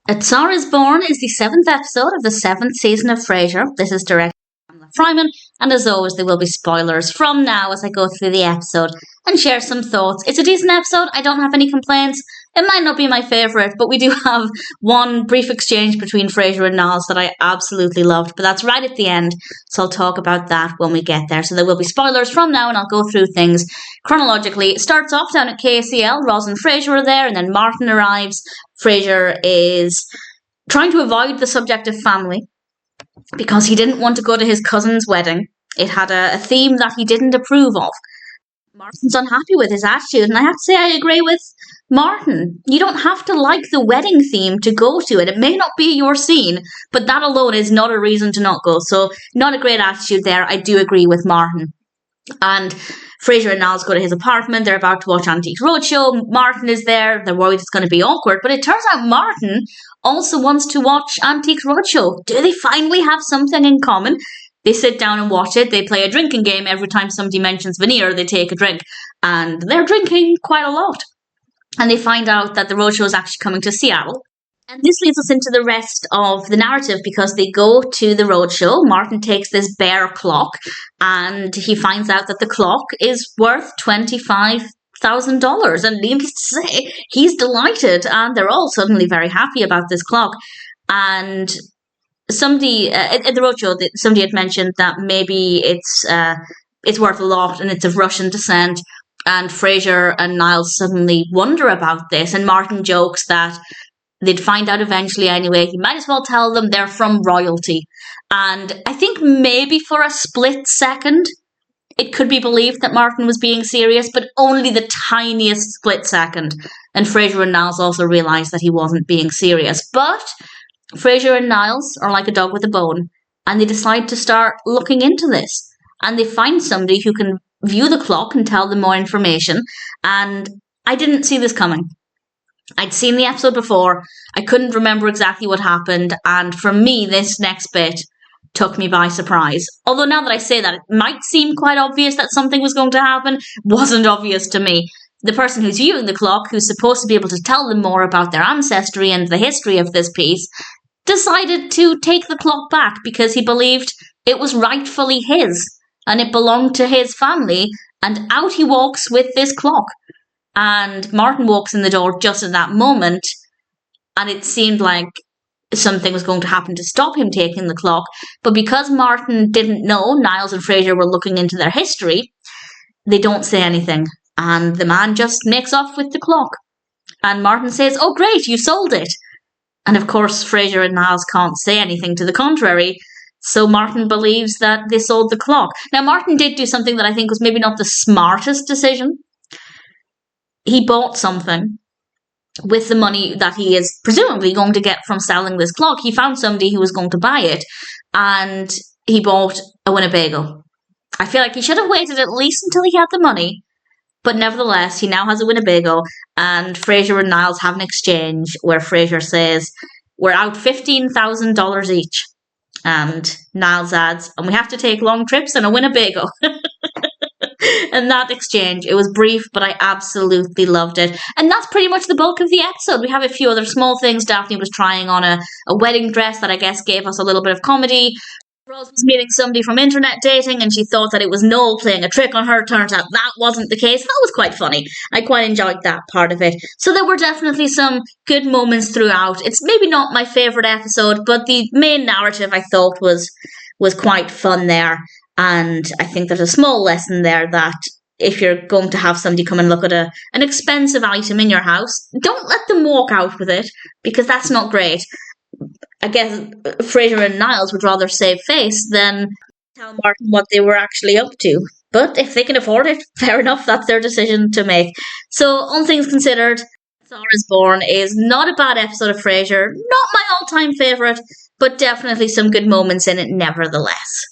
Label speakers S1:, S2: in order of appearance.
S1: A Tsar is Born is the 7th episode of the 7th season of Frasier. This is directed by Pamela Fryman, and as always, there will be spoilers from now as I go through the episode and share some thoughts. It's a decent episode. I don't have any complaints. It might not be my favourite, but we do have one brief exchange between Frasier and Niles that I absolutely loved. But that's right at the end, so I'll talk about that when we get there. So there will be spoilers from now, and I'll go through things chronologically. It starts off down at KCL. Roz and Frasier are there, and then Martin arrives. Frasier is trying to avoid the subject of family because he didn't want to go to his cousin's wedding. It had a theme that he didn't approve of. Martin's unhappy with his attitude, and I have to say I agree with Martin. You don't have to like the wedding theme to go to it. It may not be your scene, but that alone is not a reason to not go. So not a great attitude there. I do agree with Martin. And Frasier and Niles go to his apartment. They're about to watch Antiques Roadshow. Martin is there. They're worried it's going to be awkward. But it turns out Martin also wants to watch Antiques Roadshow. Do they finally have something in common? They sit down and watch it. They play a drinking game. Every time somebody mentions veneer, they take a drink. And they're drinking quite a lot. And they find out that the roadshow is actually coming to Seattle. And this leads us into the rest of the narrative because they go to the roadshow. Martin takes this bear clock and he finds out that the clock is worth $25,000. And needless to say, he's delighted and they're all suddenly very happy about this clock. And somebody at the roadshow, somebody had mentioned that maybe it's worth a lot and it's of Russian descent. And Frasier and Niles suddenly wonder about this. And Martin jokes that they'd find out eventually anyway. He might as well tell them they're from royalty. And I think maybe for a split second, it could be believed that Martin was being serious, but only the tiniest split second. And Frasier and Niles also realised that he wasn't being serious. But Frasier and Niles are like a dog with a bone. And they decide to start looking into this. And they find somebody who can view the clock and tell them more information. And I didn't see this coming. I'd seen the episode before. I couldn't remember exactly what happened. And for me, this next bit took me by surprise. Although now that I say that, it might seem quite obvious that something was going to happen. Wasn't obvious to me. The person who's viewing the clock, who's supposed to be able to tell them more about their ancestry and the history of this piece, decided to take the clock back because he believed it was rightfully his. And it belonged to his family. And out he walks with this clock. And Martin walks in the door just at that moment, and it seemed like something was going to happen to stop him taking the clock. But because Martin didn't know Niles and Frasier were looking into their history, they don't say anything. And the man just makes off with the clock. And Martin says, "Oh, great, you sold it." And of course, Frasier and Niles can't say anything to the contrary. So Martin believes that they sold the clock. Now, Martin did do something that I think was maybe not the smartest decision. He bought something with the money that he is presumably going to get from selling this clock. He found somebody who was going to buy it, and he bought a Winnebago. I feel like he should have waited at least until he had the money, but nevertheless, he now has a Winnebago, and Frasier and Niles have an exchange where Frasier says, "We're out $15,000 each." And Niles adds, "And we have to take long trips in a Winnebago." And that exchange, it was brief, but I absolutely loved it. And that's pretty much the bulk of the episode. We have a few other small things. Daphne was trying on a wedding dress that I guess gave us a little bit of comedy. Rose was meeting somebody from internet dating and she thought that it was Noel playing a trick on her. Turns out that wasn't the case. That was quite funny. I quite enjoyed that part of it. So there were definitely some good moments throughout. It's maybe not my favourite episode, but the main narrative I thought was quite fun there. And I think there's a small lesson there that if you're going to have somebody come and look at an expensive item in your house, don't let them walk out with it, because that's not great. I guess Frasier and Niles would rather save face than tell Martin what they were actually up to. But if they can afford it, fair enough, that's their decision to make. So, all things considered, Tsar is Born is not a bad episode of Frasier. Not my all-time favourite, but definitely some good moments in it nevertheless.